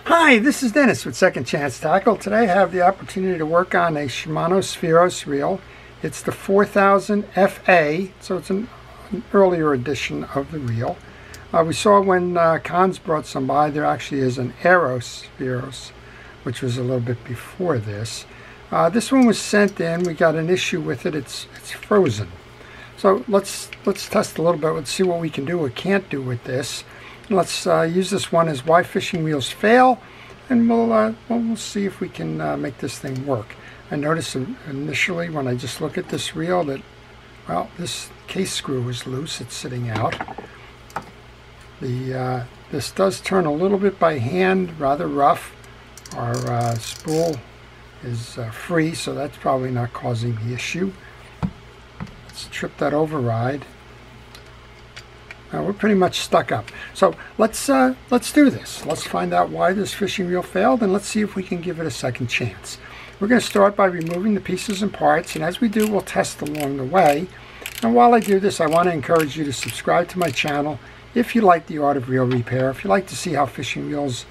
Hi, this is Dennis with Second Chance Tackle. Today I have the opportunity to work on a Shimano Spheros reel. It's the 4000 FA, so it's an earlier edition of the reel. We saw when Cons brought some by, there actually is an Aero Spheros, which was a little bit before this. This one was sent in. We got an issue with it. It's frozen. So let's test a little bit. Let's see what we can do or can't do with this. Let's use this one as why fishing reels fail, and we'll see if we can make this thing work. I noticed initially when I just look at this reel that, well, this case screw is loose. It's sitting out. This does turn a little bit by hand, rather rough. Our spool is free, so that's probably not causing the issue. Let's trip that override. We're pretty much stuck up. So let's do this. Let's find out why this fishing reel failed, and let's see if we can give it a second chance. We're going to start by removing the pieces and parts, and as we do, we'll test along the way. And while I do this, I want to encourage you to subscribe to my channel if you like the art of reel repair, if you like to see how fishing reels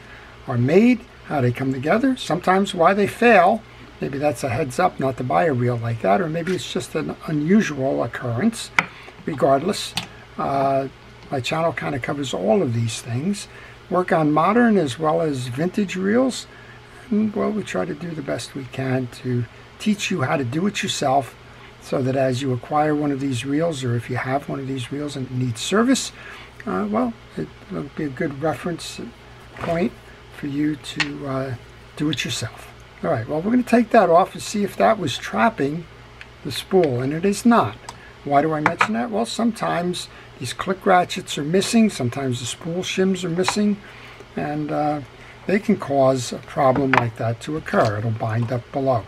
are made, how they come together, sometimes why they fail. Maybe that's a heads up not to buy a reel like that, or maybe it's just an unusual occurrence. Regardless, my channel kind of covers all of these things. Work on modern as well as vintage reels. And, well, we try to do the best we can to teach you how to do it yourself, so that as you acquire one of these reels, or if you have one of these reels and it needs service, well, it'll be a good reference point for you to do it yourself. All right, well, we're going to take that off and see if that was trapping the spool, and it is not. Why do I mention that? Well, sometimes these click ratchets are missing, sometimes the spool shims are missing, and they can cause a problem like that to occur. It'll bind up below.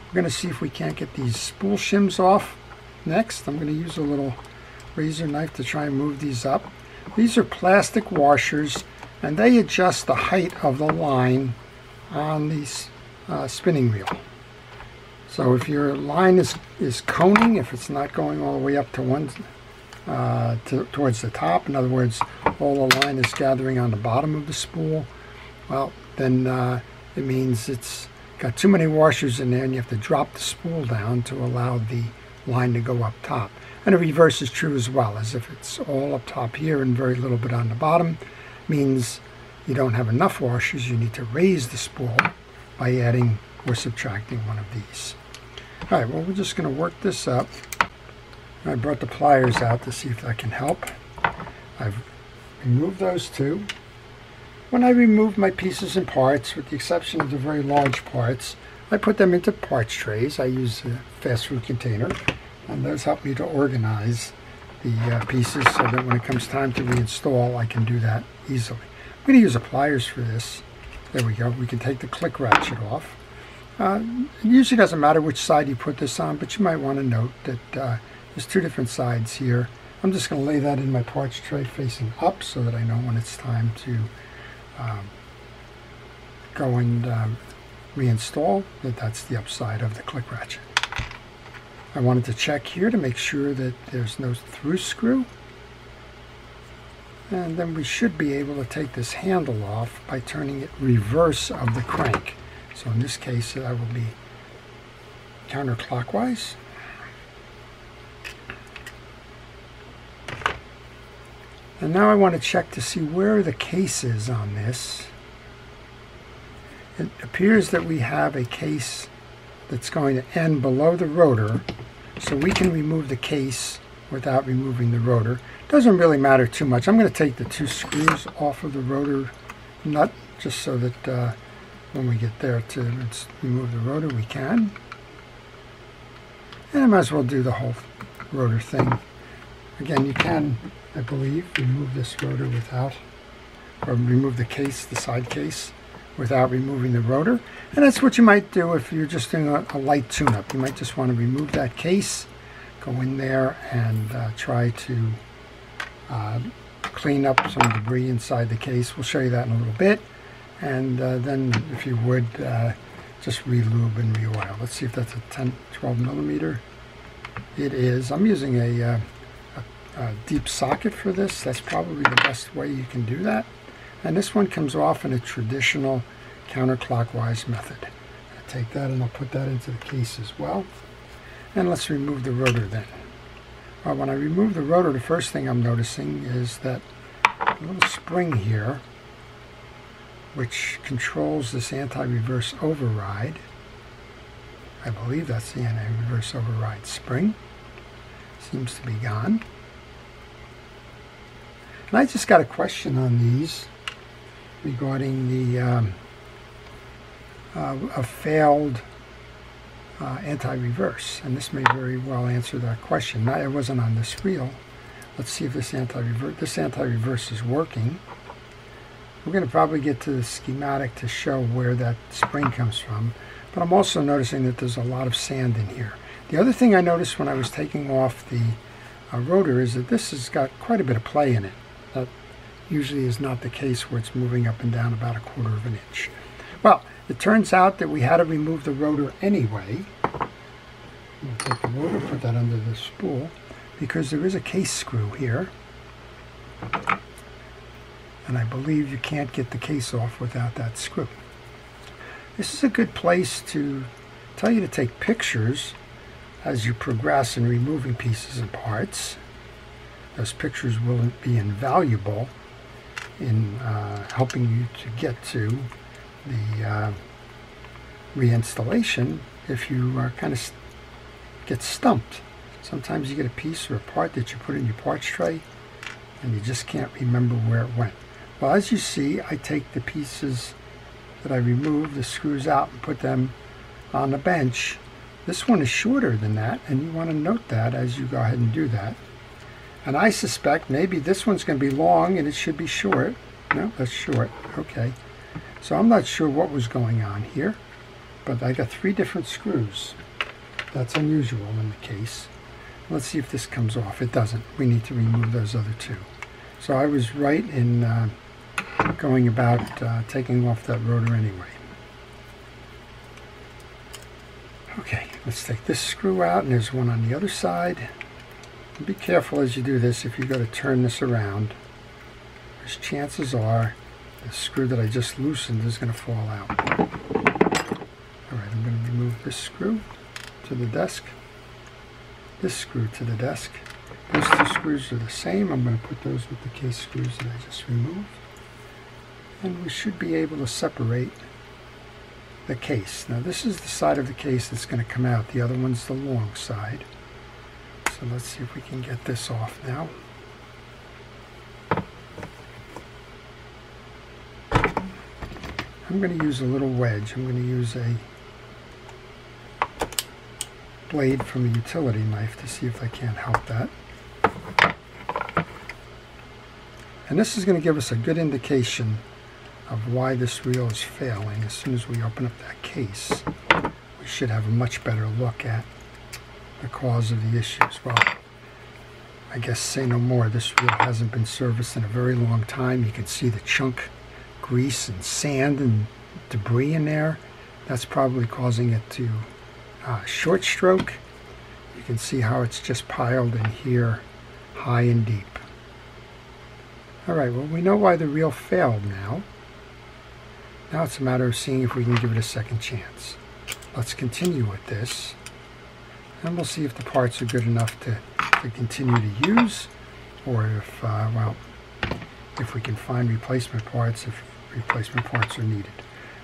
We're going to see if we can't get these spool shims off next. I'm going to use a little razor knife to try and move these up. These are plastic washers, and they adjust the height of the line on these spinning reel. So if your line is coning, if it's not going all the way up to towards the top, in other words, all the line is gathering on the bottom of the spool, well, then it means it's got too many washers in there, and you have to drop the spool down to allow the line to go up top. And the reverse is true as well, as if it's all up top here and very little bit on the bottom, means you don't have enough washers. You need to raise the spool by adding or subtracting one of these. All right, well, we're just going to work this up. I brought the pliers out to see if that can help. I've removed those two. When I remove my pieces and parts, with the exception of the very large parts, I put them into parts trays. I use a fast food container, and those help me to organize the pieces so that when it comes time to reinstall, I can do that easily. I'm going to use the pliers for this. There we go. We can take the click ratchet off. It usually doesn't matter which side you put this on, but you might want to note that there's two different sides here. I'm just going to lay that in my parts tray facing up so that I know when it's time to go and reinstall that that's the upside of the click ratchet. I wanted to check here to make sure that there's no through screw. And then we should be able to take this handle off by turning it reverse of the crank. So in this case, that will be counterclockwise. And now I want to check to see where the case is on this. It appears that we have a case that's going to end below the rotor, so we can remove the case without removing the rotor. Doesn't really matter too much. I'm going to take the two screws off of the rotor nut just so that when we get there to remove the rotor, we can. And I might as well do the whole rotor thing. Again, you can, I believe, remove this rotor without, or remove the case, the side case, without removing the rotor. And that's what you might do if you're just doing a light tune-up. You might just want to remove that case, go in there and try to clean up some debris inside the case. We'll show you that in a little bit. And then, if you would, just re-lube and re-oil. Let's see if that's a 12 millimeter. It is. I'm using a deep socket for this. That's probably the best way you can do that. And this one comes off in a traditional counterclockwise method. I'll take that and I'll put that into the case as well. And let's remove the rotor then. Well, when I remove the rotor, the first thing I'm noticing is that little spring here, which controls this anti-reverse override. I believe that's the anti-reverse override spring. Seems to be gone. And I just got a question on these regarding the a failed anti-reverse, and this may very well answer that question. Now, it wasn't on this reel. Let's see if this anti-reverse is working. We're going to probably get to the schematic to show where that spring comes from, but I'm also noticing that there's a lot of sand in here. The other thing I noticed when I was taking off the rotor is that this has got quite a bit of play in it. That usually is not the case where it's moving up and down about 1/4 of an inch. Well, it turns out that we had to remove the rotor anyway. We'll take the rotor, put that under the spool, because there is a case screw here. And I believe you can't get the case off without that screw. This is a good place to tell you to take pictures as you progress in removing pieces and parts. Those pictures will be invaluable in helping you to get to the reinstallation if you kind of get stumped. Sometimes you get a piece or a part that you put in your parts tray and you just can't remember where it went. Well, as you see, I take the pieces that I removed, the screws out, and put them on the bench. This one is shorter than that, and you want to note that as you go ahead and do that. And I suspect maybe this one's going to be long and it should be short. No, that's short. Okay. So I'm not sure what was going on here, but I got 3 different screws. That's unusual in the case. Let's see if this comes off. It doesn't. We need to remove those other 2. So I was right in going about taking off that rotor anyway. Okay, let's take this screw out, and there's one on the other side. And be careful as you do this if you go to turn this around, because chances are the screw that I just loosened is going to fall out. Alright, I'm going to remove this screw to the desk, this screw to the desk. Those 2 screws are the same. I'm going to put those with the case screws that I just removed. And we should be able to separate the case. Now this is the side of the case that's going to come out. The other one's the long side. So let's see if we can get this off now. I'm going to use a little wedge. I'm going to use a blade from a utility knife to see if I can't help that. And this is going to give us a good indication of why this reel is failing. As soon as we open up that case, we should have a much better look at the cause of the issues. Well, I guess say no more. This reel hasn't been serviced in a very long time. You can see the chunk grease and sand and debris in there. That's probably causing it to short stroke. You can see how it's just piled in here high and deep. Alright, well, we know why the reel failed now. Now it's a matter of seeing if we can give it a second chance. Let's continue with this, and we'll see if the parts are good enough to continue to use, or if, well, if we can find replacement parts, if replacement parts are needed.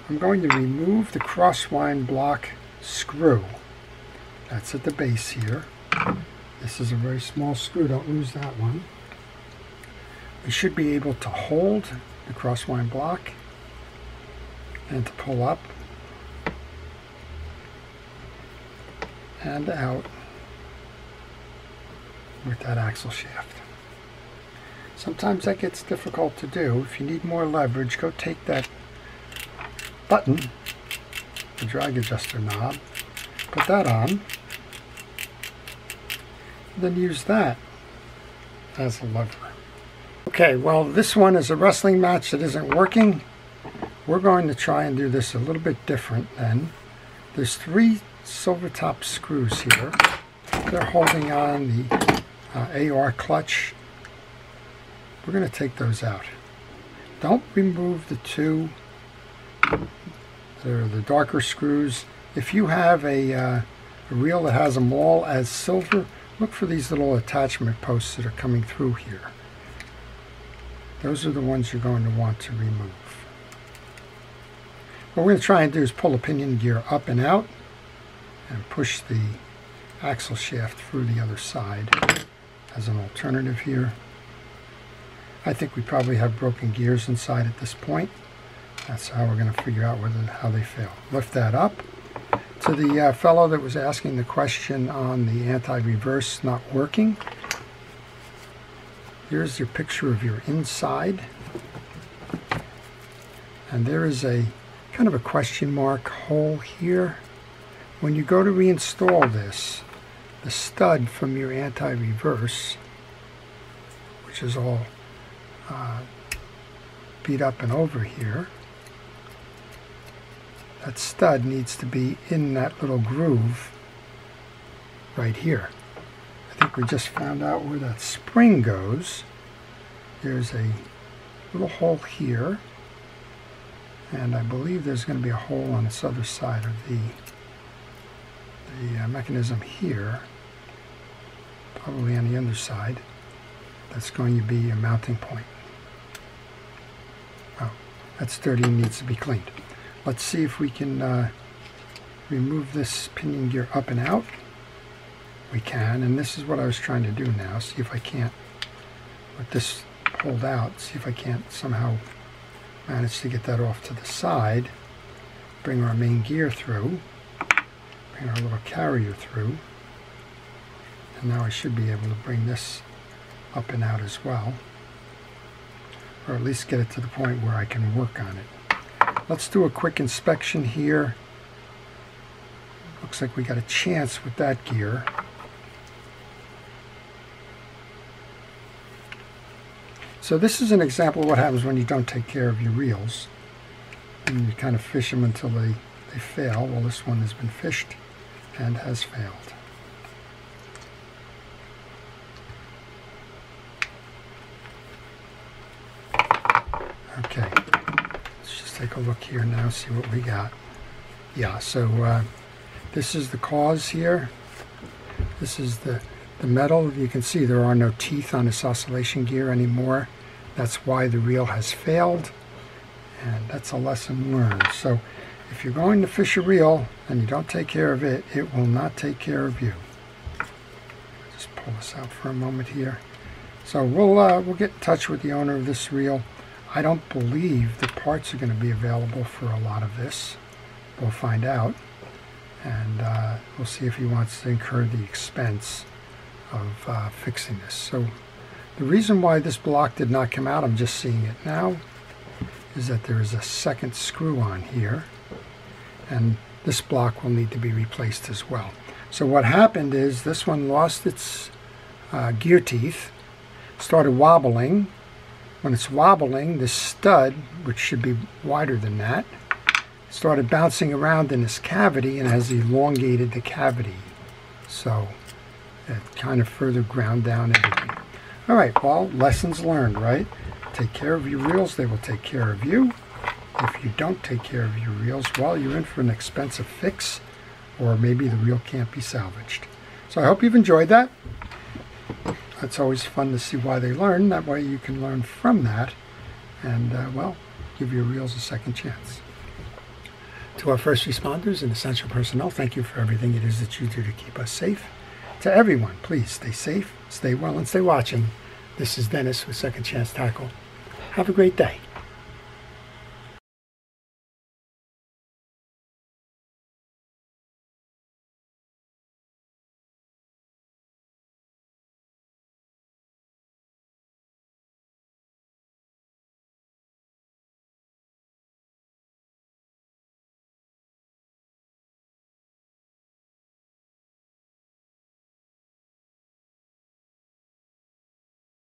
I'm going to remove the crosswind block screw. That's at the base here. This is a very small screw, don't lose that one. We should be able to hold the crosswind block and to pull up and out with that axle shaft. Sometimes that gets difficult to do. If you need more leverage, go take that button, the drag adjuster knob, put that on, then use that as a lever. Okay, well, this one is a wrestling match that isn't working. We're going to try and do this a little bit different then. There's 3 silver top screws here. They're holding on the AR clutch. We're going to take those out. don't remove the two. They're the darker screws. If you have a reel that has them all as silver, look for these little attachment posts that are coming through here. Those are the ones you're going to want to remove. What we're going to try and do is pull the pinion gear up and out and push the axle shaft through the other side as an alternative here. I think we probably have broken gears inside at this point. That's how we're going to figure out how they fail. Lift that up. To the fellow that was asking the question on the anti-reverse not working, here's your picture of your inside. And there is a kind of a question mark hole here. When you go to reinstall this, the stud from your anti-reverse, which is all beat up and over here, that stud needs to be in that little groove right here. I think we just found out where that spring goes. There's a little hole here, and I believe there's going to be a hole on this other side of the mechanism here, probably on the underside. That's going to be a mounting point. Oh, that's dirty and needs to be cleaned. Let's see if we can remove this pinion gear up and out. We can, and this is what I was trying to do now. See if I can't, with this pulled out, see if I can't somehow manage to get that off to the side. Bring our main gear through. Bring our little carrier through. And now I should be able to bring this up and out as well. Or at least get it to the point where I can work on it. Let's do a quick inspection here. Looks like we got a chance with that gear. So this is an example of what happens when you don't take care of your reels. And you kind of fish them until they fail. Well, this one has been fished and has failed. Okay. Take a look here now, see what we got. Yeah, so this is the cause here. This is the metal. You can see there are no teeth on this oscillation gear anymore. That's why the reel has failed, and that's a lesson learned. So if you're going to fish a reel and you don't take care of it, it will not take care of you. Just pull this out for a moment here. So we'll get in touch with the owner of this reel. I don't believe the parts are going to be available for a lot of this. We'll find out, and we'll see if he wants to incur the expense of fixing this. So the reason why this block did not come out, I'm just seeing it now, is that there is a second screw on here, and this block will need to be replaced as well. So what happened is this one lost its gear teeth, started wobbling. When it's wobbling, this stud, which should be wider than that, started bouncing around in this cavity and has elongated the cavity. So it kind of further ground down everything. All right, well, lessons learned, right? Take care of your reels, they will take care of you. If you don't take care of your reels, well, you're in for an expensive fix, or maybe the reel can't be salvaged. So I hope you've enjoyed that. It's always fun to see why they learn. That way you can learn from that and, well, give your reels a second chance. To our first responders and essential personnel, thank you for everything it is that you do to keep us safe. To everyone, please stay safe, stay well, and stay watching. This is Dennis with Second Chance Tackle. Have a great day.